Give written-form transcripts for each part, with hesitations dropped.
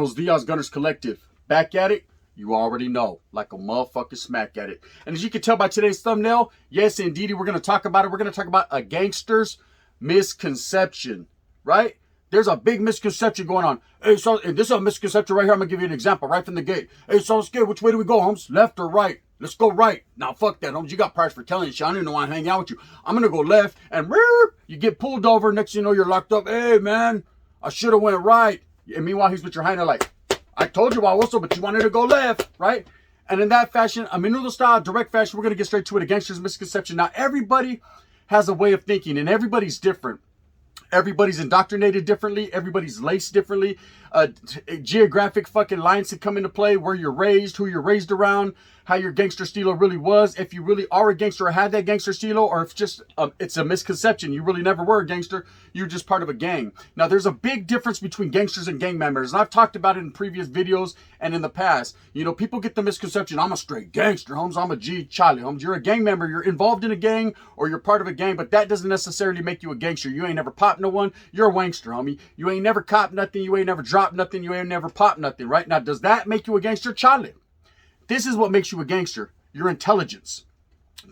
Buenos Dias Gunners Collective. Back at it, you already know, like a motherfucking smack at it. And as you can tell by today's thumbnail, yes, indeed, we're going to talk about it. We're going to talk about a gangster's misconception, right? There's a big misconception going on. Hey, so and this is a misconception right here. I'm going to give you an example right from the gate. Hey, so scared. Which way do we go, Holmes? Left or right? Let's go right. Now, fuck that, Holmes. You got priors for telling you shit. I don't even know why I'm hanging out with you. I'm going to go left, and you get pulled over. Next thing you know, you're locked up. Hey, man, I should have went right. And meanwhile, he's with your hand like, I told you I was so, but you wanted to go left, right? And in that fashion, a menudo style, direct fashion, we're going to get straight to it. A gangster's misconception. Now, everybody has a way of thinking, and everybody's different. Everybody's indoctrinated differently. Everybody's laced differently. Geographic fucking lines that come into play. Where you're raised, who you're raised around, how your gangster stilo really was. If you really are a gangster or had that gangster stilo, or if just it's a misconception. You really never were a gangster. You're just part of a gang. Now, there's a big difference between gangsters and gang members. And I've talked about it in previous videos and in the past. You know, people get the misconception, I'm a straight gangster, Holmes. I'm a G Charlie, Holmes. You're a gang member. You're involved in a gang or you're part of a gang, but that doesn't necessarily make you a gangster. You ain't never popped no one. You're a wankster, homie. You ain't never copped nothing. You ain't never dropped nothing. You ain't never popped nothing, right? Now, does that make you a gangster? Charlie. This is what makes you a gangster. Your intelligence,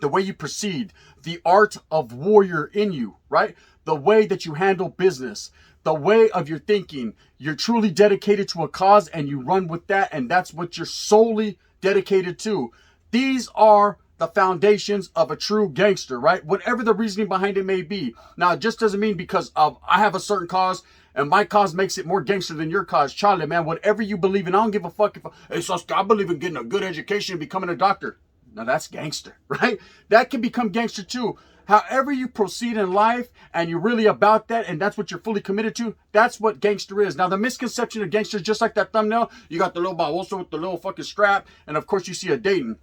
the way you proceed, the art of warrior in you, right? The way that you handle business, the way of your thinking. You're truly dedicated to a cause and you run with that, and that's what you're solely dedicated to. These are the foundations of a true gangster, right? Whatever the reasoning behind it may be. Now, it just doesn't mean because of I have a certain cause and my cause makes it more gangster than your cause. Charlie, man, whatever you believe in, I don't give a fuck if hey, so I believe in getting a good education and becoming a doctor. Now that's gangster, right? That can become gangster too. However you proceed in life and you're really about that and that's what you're fully committed to, that's what gangster is. Now, the misconception of gangster, just like that thumbnail, you got the little baboso with the little fucking strap, and of course you see a Dayton.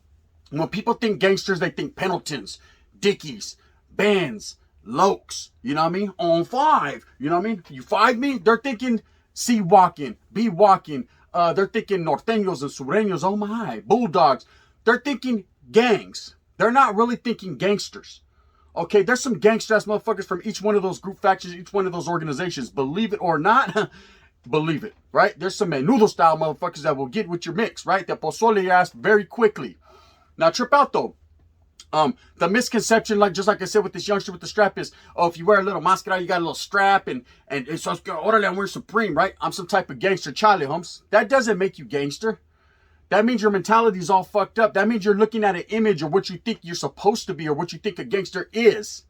When people think gangsters, they think Pendletons, Dickies, Bands, Lokes, you know what I mean? On five, you know what I mean? You five me? They're thinking C walking, B walking. They're thinking norteños and sureños, oh my, bulldogs. They're thinking gangs. They're not really thinking gangsters. Okay, there's some gangster-ass motherfuckers from each one of those group factions, each one of those organizations. Believe it or not, believe it, right? There's some menudo-style motherfuckers that will get with your mix, right? That pozole your ass very quickly. Now, trip out, though. The misconception, like just like I said with this youngster with the strap is, oh, if you wear a little mascara, you got a little strap, and so orderly, I'm wearing Supreme, right? I'm some type of gangster, Charlie, Holmes. That doesn't make you gangster. That means your mentality is all fucked up. That means you're looking at an image or what you think you're supposed to be or what you think a gangster is,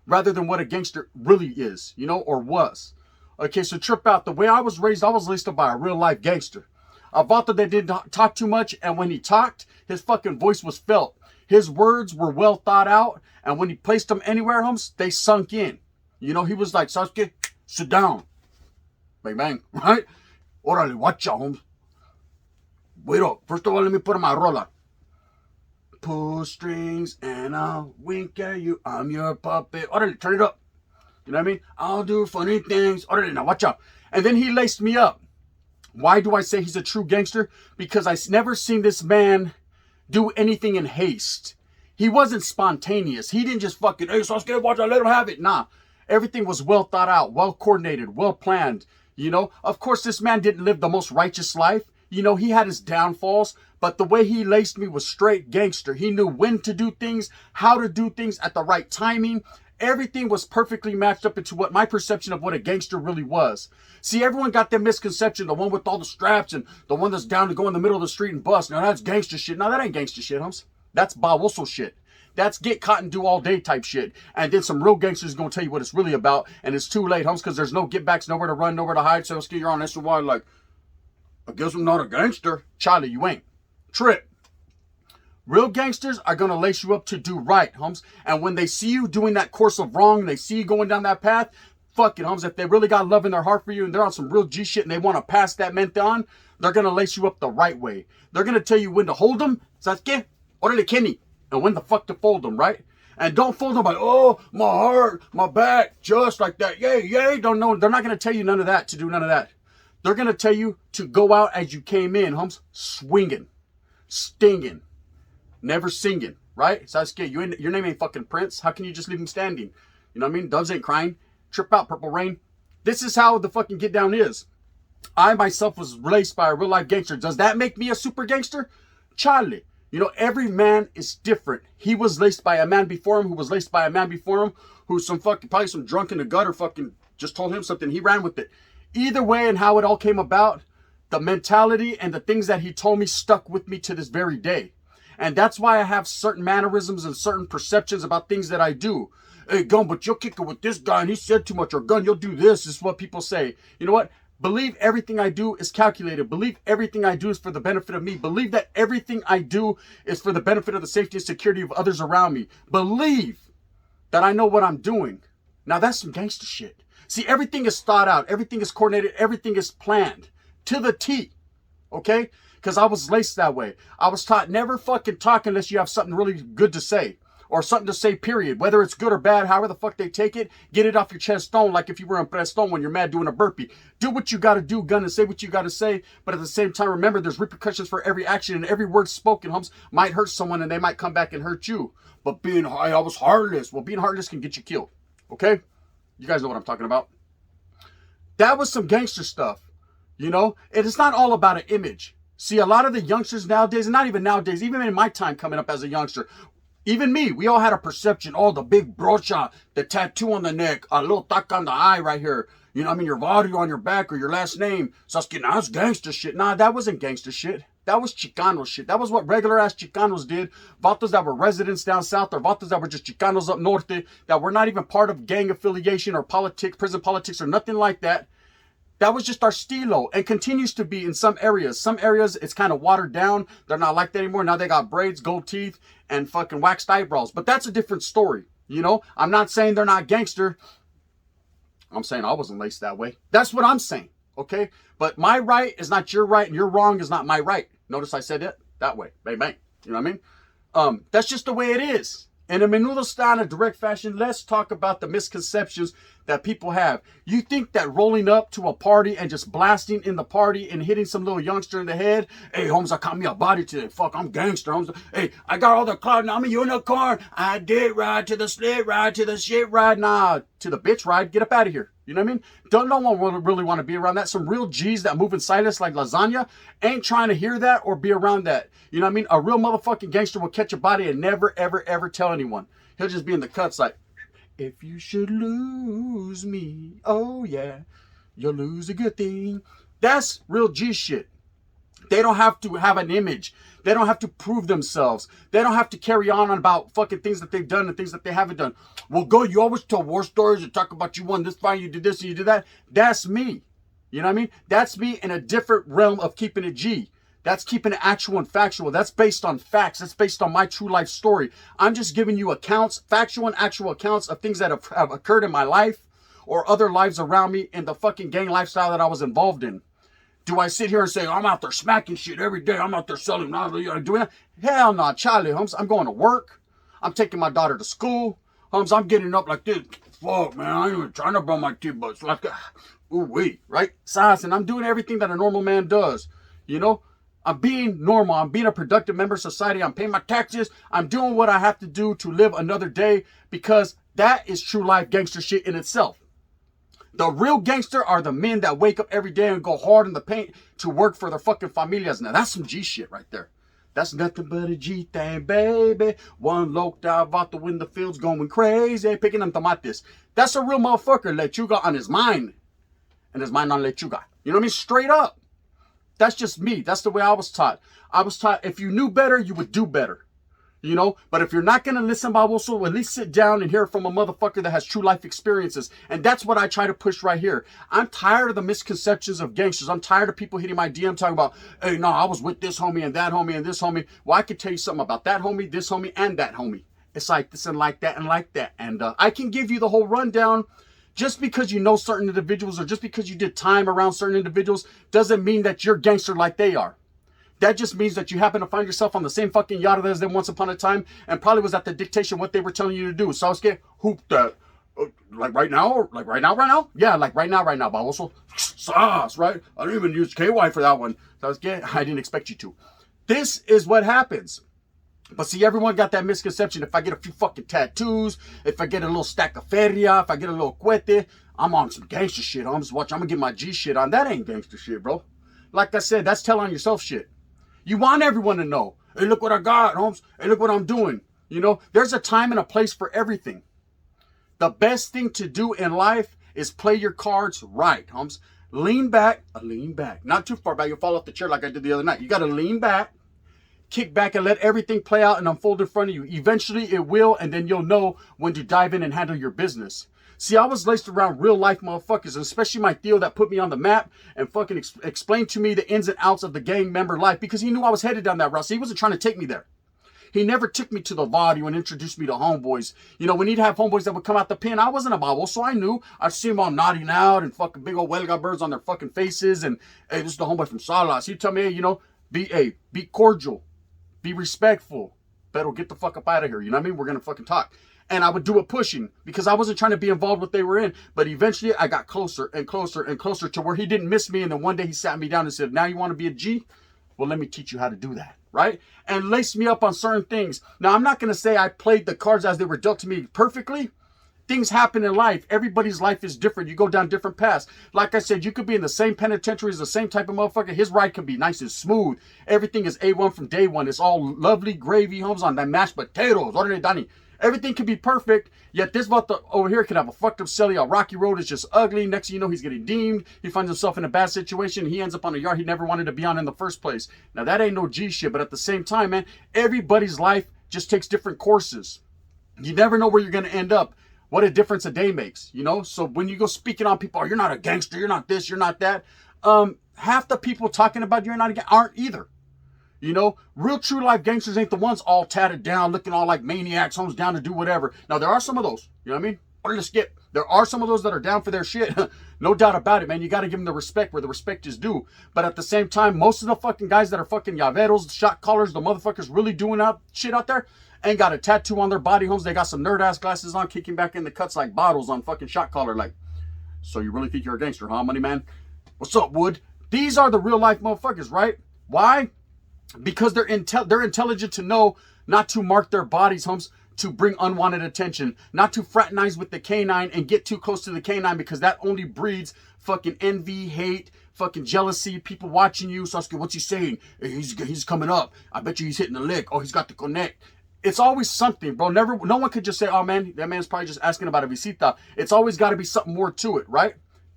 rather than what a gangster really is, you know, or was. Okay, so trip out. The way I was raised up by a real life gangster. A vato that didn't talk too much, and when he talked, his fucking voice was felt. His words were well thought out, and when he placed them anywhere, Holmes, they sunk in. You know, he was like, Sasuke, sit down. Bang, bang, right? Orale, watch out, Holmes. Wait up. First of all, let me put on my roller. Pull strings and I'll wink at you. I'm your puppet. Orale, turn it up. You know what I mean? I'll do funny things. Orale, now watch out. And then he laced me up. Why do I say he's a true gangster? Because I've never seen this man do anything in haste. He wasn't spontaneous. He didn't just fucking, hey, so I was scared, watch out, let him have it. Nah, everything was well thought out, well coordinated, well planned. You know, of course, this man didn't live the most righteous life. You know, he had his downfalls, but the way he laced me was straight gangster. He knew when to do things, how to do things at the right timing. Everything was perfectly matched up into what my perception of what a gangster really was. See, everyone got their misconception, the one with all the straps and the one that's down to go in the middle of the street and bust. Now, that's gangster shit. No, that ain't gangster shit, Hums. That's baboso shit. That's get caught and do all day type shit. And then some real gangsters going to tell you what it's really about. And it's too late, Hums, because there's no get backs, nowhere to run, nowhere to hide. So you're on SY like, I guess I'm not a gangster. Charlie, you ain't. Trip. Real gangsters are going to lace you up to do right, Holmes. And when they see you doing that course of wrong, they see you going down that path, fuck it, Holmes. If they really got love in their heart for you and they're on some real G shit and they want to pass that mente on, they're going to lace you up the right way. They're going to tell you when to hold them, Sasuke, orale Kenny, and when the fuck to fold them, right? And don't fold them by, oh, my heart, my back, just like that. Yay, yay. Don't know. They're not going to tell you none of that, to do none of that. They're going to tell you to go out as you came in, Holmes, swinging, stinging, never singing, right? Sasuke, your name ain't fucking Prince. How can you just leave him standing? You know what I mean? Doves ain't crying. Trip out, Purple Rain. This is how the fucking get down is. I myself was raised by a real life gangster. Does that make me a super gangster? Charlie. You know, every man is different. He was laced by a man before him who was laced by a man before him who probably some drunk in the gutter fucking just told him something. He ran with it. Either way and how it all came about, the mentality and the things that he told me stuck with me to this very day. And that's why I have certain mannerisms and certain perceptions about things that I do. Hey, Gun, but you'll kick it with this guy and he said too much. Or Gun, you'll do this. This is what people say. You know what? Believe everything I do is calculated. Believe everything I do is for the benefit of me. Believe that everything I do is for the benefit of the safety and security of others around me. Believe that I know what I'm doing. Now that's some gangster shit. See, everything is thought out. Everything is coordinated. Everything is planned to the T. Okay? Because I was laced that way. I was taught never fucking talk unless you have something really good to say. Or something to say, period. Whether it's good or bad, however the fuck they take it, get it off your chest stone like if you were in press stone when you're mad doing a burpee. Do what you gotta do, Gun, and say what you gotta say. But at the same time, remember, there's repercussions for every action, and every word spoken, Humps, might hurt someone and they might come back and hurt you. But being high, I was heartless. Well, being heartless can get you killed. Okay? You guys know what I'm talking about. That was some gangster stuff. You know? And it's not all about an image. See, a lot of the youngsters nowadays, and not even nowadays, even in my time coming up as a youngster, even me, we all had a perception. Oh, the big brocha, the tattoo on the neck, a little tac on the eye right here. You know what I mean? Your barrio on your back or your last name. Sasuke, now that's gangster shit. Nah, that wasn't gangster shit. That was Chicano shit. That was what regular ass Chicanos did. Vatos that were residents down south or vatos that were just Chicanos up norte that were not even part of gang affiliation or politics, prison politics or nothing like that. That was just our stilo and continues to be in some areas. Some areas, it's kind of watered down. They're not like that anymore. Now they got braids, gold teeth, and fucking waxed eyebrows. But that's a different story, you know? I'm not saying they're not gangster. I'm saying I wasn't laced that way. That's what I'm saying, okay? But my right is not your right, and your wrong is not my right. Notice I said it that way. Bang, bang. You know what I mean? That's just the way it is. And in Menudo style, in a direct fashion, let's talk about the misconceptions that people have. You think that rolling up to a party and just blasting in the party and hitting some little youngster in the head, hey, Holmes, I caught me a body today. Fuck, I'm gangster, Holmes. Hey, I got all the clout. Now I'm a unicorn. I did ride to the sled ride, to the shit ride. Nah, to the bitch ride. Get up out of here. You know what I mean? No one really want to be around that. Some real G's that move in silence like lasagna ain't trying to hear that or be around that. You know what I mean? A real motherfucking gangster will catch a body and never, ever, ever tell anyone. He'll just be in the cuts like, if you should lose me, oh yeah, you'll lose a good thing. That's real G shit. They don't have to have an image. They don't have to prove themselves. They don't have to carry on about fucking things that they've done and things that they haven't done. Well, go, you always tell war stories and talk about you won this fight, you did this and you did that. That's me. You know what I mean? That's me in a different realm of keeping it G. That's keeping it actual and factual. That's based on facts. That's based on my true life story. I'm just giving you accounts, factual and actual accounts of things that have occurred in my life or other lives around me in the fucking gang lifestyle that I was involved in. Do I sit here and say, I'm out there smacking shit every day. I'm out there selling, doing that? Hell no, Charlie, Holmes. I'm going to work. I'm taking my daughter to school. Holmes, I'm getting up like this. Fuck, man, I ain't even trying to burn my teeth, but it's like, ooh, wait, right? Size, and I'm doing everything that a normal man does. You know, I'm being normal. I'm being a productive member of society. I'm paying my taxes. I'm doing what I have to do to live another day because that is true life gangster shit in itself. The real gangster are the men that wake up every day and go hard in the paint to work for their fucking familias. Now, that's some G shit right there. That's nothing but a G thing, baby. One locked out vato in the fields going crazy, picking them tomates. That's a real motherfucker. Lechuga on his mind. And his mind on lechuga. You know what I mean? Straight up. That's just me. That's the way I was taught. I was taught if you knew better, you would do better. You know, but if you're not going to listen, Bob, also at least sit down and hear from a motherfucker that has true life experiences. And that's what I try to push right here. I'm tired of the misconceptions of gangsters. I'm tired of people hitting my DM talking about, hey, no, I was with this homie and that homie and this homie. Well, I could tell you something about that homie, this homie, and that homie. It's like this and like that and like that. And I can give you the whole rundown. Just because you know certain individuals or just because you did time around certain individuals doesn't mean that you're gangster like they are. That just means that you happen to find yourself on the same fucking yacht as them once upon a time and probably was at the dictation what they were telling you to do. So I was getting hooped like right now? Like right now? Yeah, like right now, but also sauce, right? I didn't even use KY for that one. So I didn't expect you to. This is what happens. But see, everyone got that misconception. If I get a few fucking tattoos, if I get a little stack of feria, if I get a little cuete, I'm on some gangster shit, homes. Watch, I'm gonna get my G shit on. That ain't gangster shit, bro. Like I said, that's tell on yourself shit. You want everyone to know. Hey, look what I got, homes. Hey, look what I'm doing. You know, there's a time and a place for everything. The best thing to do in life is play your cards right, homes. Lean back, not too far back. You'll fall off the chair like I did the other night. You got to lean back, kick back, and let everything play out and unfold in front of you. Eventually it will, and then you'll know when to dive in and handle your business. See, I was laced around real life motherfuckers, especially my Theo that put me on the map and fucking explained to me the ins and outs of the gang member life because he knew I was headed down that route. So he wasn't trying to take me there. He never took me to the Vadio and introduced me to homeboys. You know, when he'd have homeboys that would come out the pen, I wasn't a babo, so I knew. I'd see them all nodding out and fucking big old Huelga birds on their fucking faces. And, hey, this is the homeboy from Salas. He'd tell me, hey, you know, be cordial, be respectful. Better get the fuck up out of here. You know what I mean? We're going to fucking talk. And I would do it pushing because I wasn't trying to be involved with what they were in. But eventually I got closer and closer and closer to where he didn't miss me. And then one day he sat me down and said, now you want to be a G? Well, let me teach you how to do that. Right? And lace me up on certain things. Now, I'm not going to say I played the cards as they were dealt to me perfectly. Things happen in life. Everybody's life is different. You go down different paths. Like I said, you could be in the same penitentiary as the same type of motherfucker. His ride can be nice and smooth. Everything is A1 from day one. It's all lovely gravy homes on that mashed potatoes. Everything can be perfect, yet this vato over here could have a fucked up celly. A rocky road is just ugly. Next thing you know, he's getting deemed. He finds himself in a bad situation. He ends up on a yard he never wanted to be on in the first place. Now, that ain't no G shit, but at the same time, man, everybody's life just takes different courses. You never know where you're going to end up. What a difference a day makes, you know? So when you go speaking on people, oh, you're not a gangster, you're not this, you're not that. Half the people talking about you're not a gangster aren't either. You know, real true life gangsters ain't the ones all tatted down, looking all like maniacs, homes down to do whatever. Now, there are some of those, you know what I mean? Or to skip. There are some of those that are down for their shit. No doubt about it, man. You got to give them the respect where the respect is due. But at the same time, most of the fucking guys that are fucking llaveros, shot callers, the motherfuckers really doing shit out there, ain't got a tattoo on their body, homes. They got some nerd-ass glasses on, kicking back in the cuts like bottles on fucking shot caller. Like, so you really think you're a gangster, huh, money man? What's up, Wood? These are the real life motherfuckers, right? Why? Because they're intelligent to know not to mark their bodies, homes, to bring unwanted attention, not to fraternize with the canine and get too close to the canine because that only breeds fucking envy, hate, fucking jealousy, people watching you. Sasuke, what's he saying? Hey, he's coming up. I bet you he's hitting the lick. Oh, he's got the connect. It's always something, bro. No one could just say, oh man, that man's probably just asking about a visita. It's always got to be something more to it, right?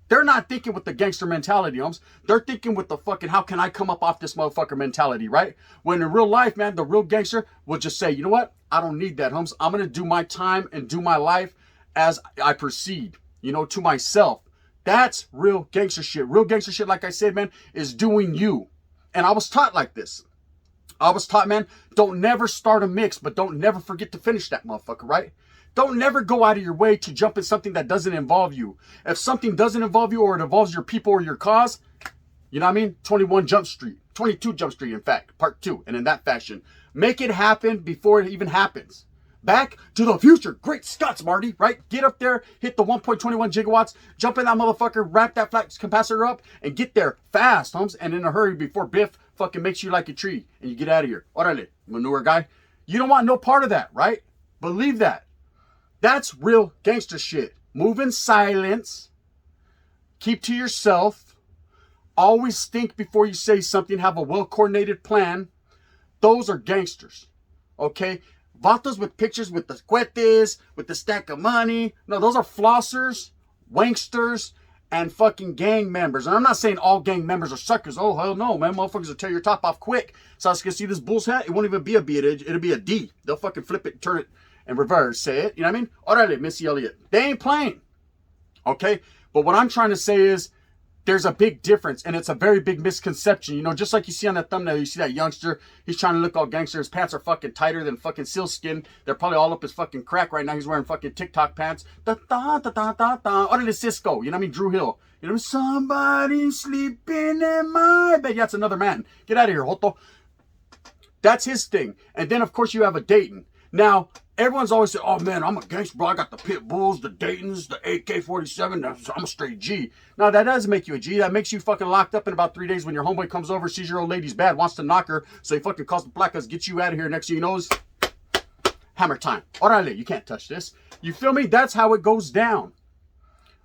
They're not thinking with the gangster mentality, homes. They're thinking with the fucking, how can I come up off this motherfucker mentality, right? When in real life, man, the real gangster will just say, you know what? I don't need that, homes. I'm going to do my time and do my life as I proceed, you know, to myself. That's real gangster shit. Real gangster shit, like I said, man, is doing you. And I was taught like this. I was taught, man, don't never start a mix, but don't never forget to finish that motherfucker, right? Don't never go out of your way to jump in something that doesn't involve you. If something doesn't involve you or it involves your people or your cause, you know what I mean? 21 Jump Street, 22 Jump Street, in fact, part 2. And in that fashion, make it happen before it even happens. Back to the future. Great Scots, Marty, right? Get up there, hit the 1.21 gigawatts, jump in that motherfucker, wrap that flex capacitor up, and get there fast, homes, and in a hurry before Biff fucking makes you like a tree and you get out of here. Orale, manure guy. You don't want no part of that, right? Believe that. That's real gangster shit. Move in silence. Keep to yourself. Always think before you say something. Have a well-coordinated plan. Those are gangsters. Okay? Vatos with pictures with the cuetes, with the stack of money. No, those are flossers, wanksters, and fucking gang members. And I'm not saying all gang members are suckers. Oh, hell no, man. Motherfuckers will tear your top off quick. So I was going to see this bull's hat. It won't even be a B. It'll be a D. They'll fucking flip it and turn it and reverse, say it, you know what I mean? Orale, Missy Elliott. They ain't playing, okay? But what I'm trying to say is there's a big difference, and it's a very big misconception. You know, just like you see on that thumbnail, you see that youngster, he's trying to look all gangster. His pants are fucking tighter than fucking sealskin. They're probably all up his fucking crack right now. He's wearing fucking TikTok pants. Orale, Cisco, you know what I mean? Drew Hill. You know, somebody sleeping in my bed. Yeah, it's another man. Get out of here, Joto. That's his thing. And then, of course, you have a Dayton. Now, everyone's always said, oh man, I'm a gangster, bro. I got the pit bulls, the Daytons, the AK-47. I'm a straight G. Now, that doesn't make you a G. That makes you fucking locked up in about 3 days when your homeboy comes over, sees your old lady's bad, wants to knock her. So he fucking calls the placas, gets you out of here. Next thing you know is hammer time. Orale, you can't touch this. You feel me? That's how it goes down.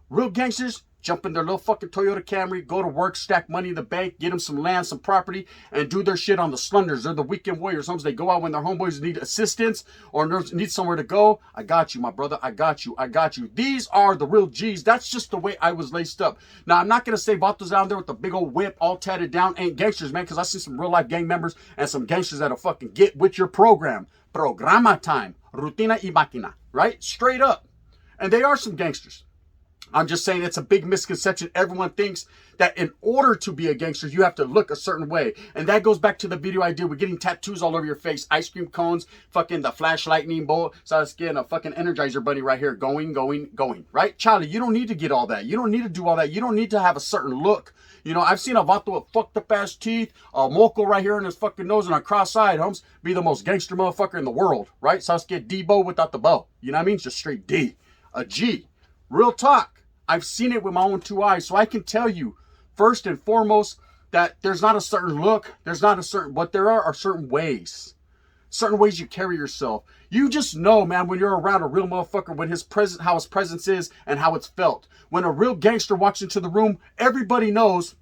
Real gangsters jump in their little fucking Toyota Camry, go to work, stack money in the bank, get them some land, some property, and do their shit on the slunders. They're the weekend warriors. Sometimes they go out when their homeboys need assistance or need somewhere to go. I got you, my brother. I got you. I got you. These are the real G's. That's just the way I was laced up. Now, I'm not going to say vatos down there with the big old whip all tatted down ain't gangsters, man, because I see some real life gang members and some gangsters that'll fucking get with your program. Programa time. Rutina y máquina. Right? Straight up. And they are some gangsters. I'm just saying it's a big misconception. Everyone thinks that in order to be a gangster, you have to look a certain way. And that goes back to the video I did with getting tattoos all over your face. Ice cream cones, fucking the flash lightning bolt. So I was getting a fucking Energizer bunny right here. Going, right? Charlie, you don't need to get all that. You don't need to do all that. You don't need to have a certain look. You know, I've seen a vato with fucked up ass teeth, a moco right here in his fucking nose and a cross-eyed, homes, be the most gangster motherfucker in the world, right? So I get D-bow without the bow. You know what I mean? Just straight D. A G. Real talk. I've seen it with my own two eyes. So I can tell you, first and foremost, that there's not a certain look. There's not a certain, but there are certain ways. Certain ways you carry yourself. You just know, man, when you're around a real motherfucker, when his presence, how his presence is and how it's felt. When a real gangster walks into the room, everybody knows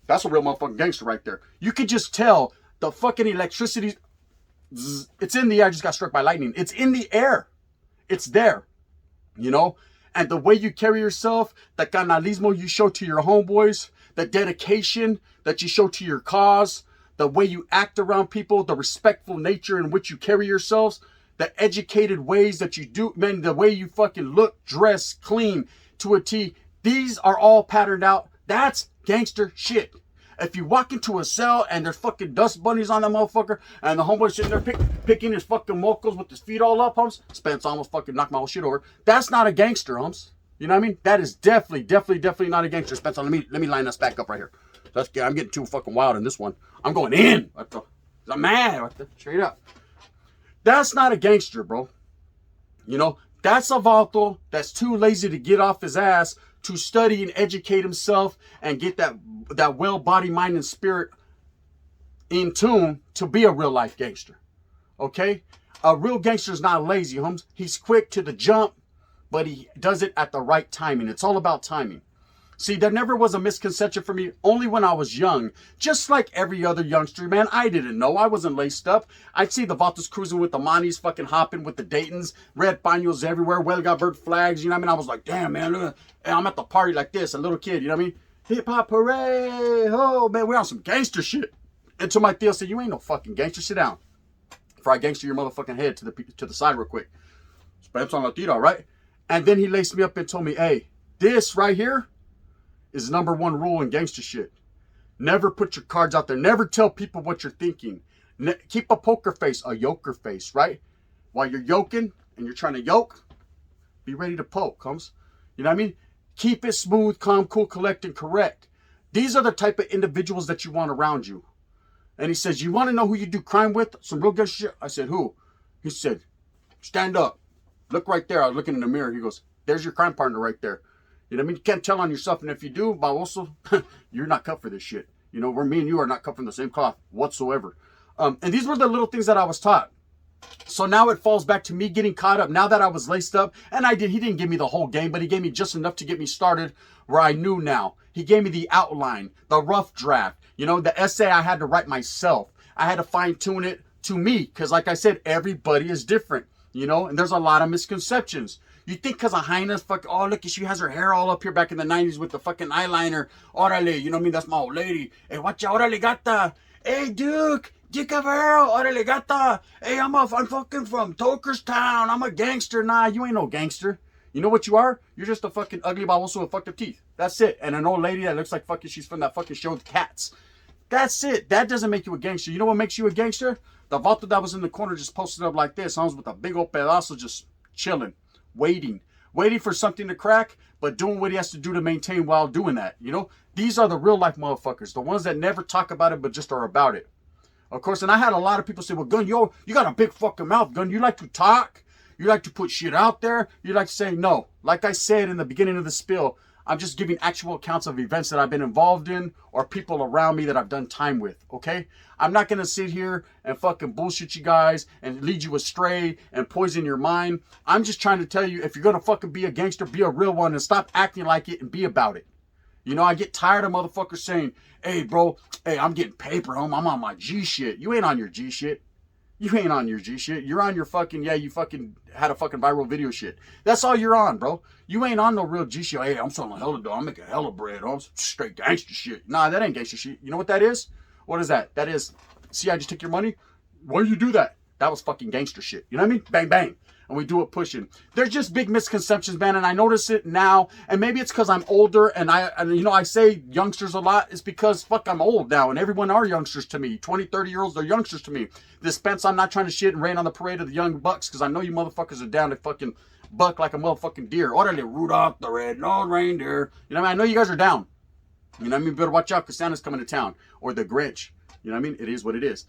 that's a real motherfucking gangster right there. You could just tell the fucking electricity, it's in the air. I just got struck by lightning. It's in the air. It's there, you know? And the way you carry yourself, the canalismo you show to your homeboys, the dedication that you show to your cause, the way you act around people, the respectful nature in which you carry yourselves, the educated ways that you do, man, the way you fucking look, dress, clean to a T. These are all patterned out. That's gangster shit. If you walk into a cell and there's fucking dust bunnies on that motherfucker and the homeboy sitting there picking his fucking mocos with his feet all up, humps, Spence almost fucking knocked my whole shit over. That's not a gangster, humps. You know what I mean? That is definitely not a gangster. Spence, let me line us back up right here. I'm getting too fucking wild in this one. I'm going in. I'm mad. Straight up. That's not a gangster, bro. You know, that's a vato that's too lazy to get off his ass to study and educate himself and get that well body, mind, and spirit in tune to be a real life gangster. Okay? A real gangster is not lazy, homes. He's quick to the jump, but he does it at the right timing. It's all about timing. See, there never was a misconception for me, only when I was young. Just like every other youngster, man, I didn't know. I wasn't laced up. I'd see the vatos cruising with the Monis, fucking hopping with the Daytons, red paños everywhere, well-got bird flags, you know what I mean? I was like, damn, man, look, I'm at the party like this, a little kid, you know what I mean? Hip-hop, hooray, oh, man, we're on some gangster shit. Until my Theo said, you ain't no fucking gangster, sit down. Before I gangster your motherfucking head to the side real quick. Spence on Latino, right? And then he laced me up and told me, hey, this right here is number one rule in gangster shit. Never put your cards out there. Never tell people what you're thinking. Keep a poker face, a yoker face, right? While you're yoking and you're trying to yoke, be ready to poke, comes. You know what I mean? Keep it smooth, calm, cool, collect, and correct. These are the type of individuals that you want around you. And he says, you want to know who you do crime with? Some real good shit. I said, who? He said, stand up. Look right there. I was looking in the mirror. He goes, there's your crime partner right there. You know what I mean? You can't tell on yourself. And if you do, but also, you're not cut for this shit. You know, me and you are not cut from the same cloth whatsoever. And these were the little things that I was taught. So now it falls back to me getting caught up. Now that I was laced up, and he didn't give me the whole game, but he gave me just enough to get me started where I knew now. He gave me the outline, the rough draft. You know, the essay I had to write myself. I had to fine tune it to me. Because like I said, everybody is different. You know, and there's a lot of misconceptions. You think because of Hyena's oh, look, she has her hair all up here back in the 90s with the fucking eyeliner. Orale, you know what I mean? That's my old lady. Hey, watch out, orale, gata. Hey, Duke, Gicavero, orale, gata. Hey, I'm fucking from Tokerstown. I'm a gangster. Nah, you ain't no gangster. You know what you are? You're just a fucking ugly baboso with fucked up teeth. That's it. And an old lady that looks like fucking, she's from that fucking show with cats. That's it. That doesn't make you a gangster. You know what makes you a gangster? The vato that was in the corner just posted up like this. I was with a big old pedazo just chilling. Waiting for something to crack, but doing what he has to do to maintain while doing that. You know, these are the real life motherfuckers, the ones that never talk about it, but just are about it. Of course, and I had a lot of people say, well, Gun, you got a big fucking mouth, Gun. You like to talk. You like to put shit out there. You like to say no. Like I said in the beginning of the spiel, I'm just giving actual accounts of events that I've been involved in or people around me that I've done time with, okay? I'm not going to sit here and fucking bullshit you guys and lead you astray and poison your mind. I'm just trying to tell you, if you're going to fucking be a gangster, be a real one and stop acting like it and be about it. You know, I get tired of motherfuckers saying, hey, bro, hey, I'm getting paper, home. I'm on my G shit. You ain't on your G shit. You ain't on your G shit. You're on your fucking, yeah, you fucking had a fucking viral video shit. That's all you're on, bro. You ain't on no real G shit. Hey, I'm selling hella dough. I'm making hella bread. I'm straight gangster shit. Nah, that ain't gangster shit. You know what that is? What is that? That is, see, I just took your money. Why do you do that? That was fucking gangster shit. You know what I mean? Bang, bang. And we do it pushing. There's just big misconceptions, man, and I notice it now. And maybe it's because I'm older, and I say youngsters a lot. It's because, fuck, I'm old now, and everyone are youngsters to me. 20, 30-year-olds, they're youngsters to me. Dispense, I'm not trying to shit and rain on the parade of the young bucks, because I know you motherfuckers are down to fucking buck like a motherfucking deer. Orderly, Rudolph the red-nosed reindeer. You know what I mean? I know you guys are down. You know what I mean? Better watch out, because Santa's coming to town. Or the Grinch. You know what I mean? It is what it is.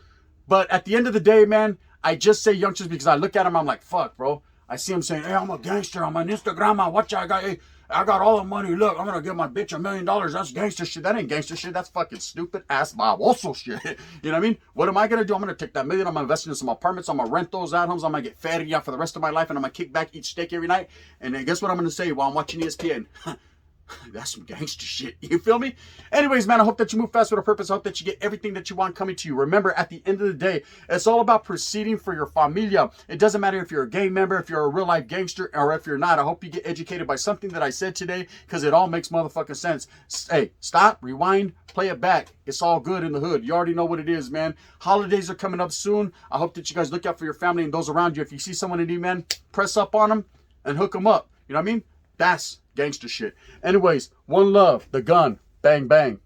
But at the end of the day, man, I just say youngsters because I look at them, I'm like, fuck, bro. I see them saying, hey, I'm a gangster. I'm on Instagram. Watch out. I got all the money. Look, I'm going to give my bitch $1 million. That's gangster shit. That ain't gangster shit. That's fucking stupid ass Bob also shit. You know what I mean? What am I going to do? I'm going to take that $1 million. I'm going to invest in some apartments. I'm going to rent those at homes. I'm going to get feria for the rest of my life. And I'm going to kick back, eat steak every night. And then guess what I'm going to say while I'm watching ESPN? That's some gangster shit. You feel me? Anyways, man, I hope that you move fast with a purpose. I hope that you get everything that you want coming to you. Remember, at the end of the day, it's all about proceeding for your familia. It doesn't matter if you're a gang member, if you're a real life gangster, or if you're not. I hope you get educated by something that I said today because it all makes motherfucking sense. Hey, stop, rewind, play it back. It's all good in the hood. You already know what it is, man. Holidays are coming up soon. I hope that you guys look out for your family and those around you. If you see someone in need, man, press up on them and hook them up. You know what I mean? That's gangster shit. Anyways, one love, the gun, bang, bang.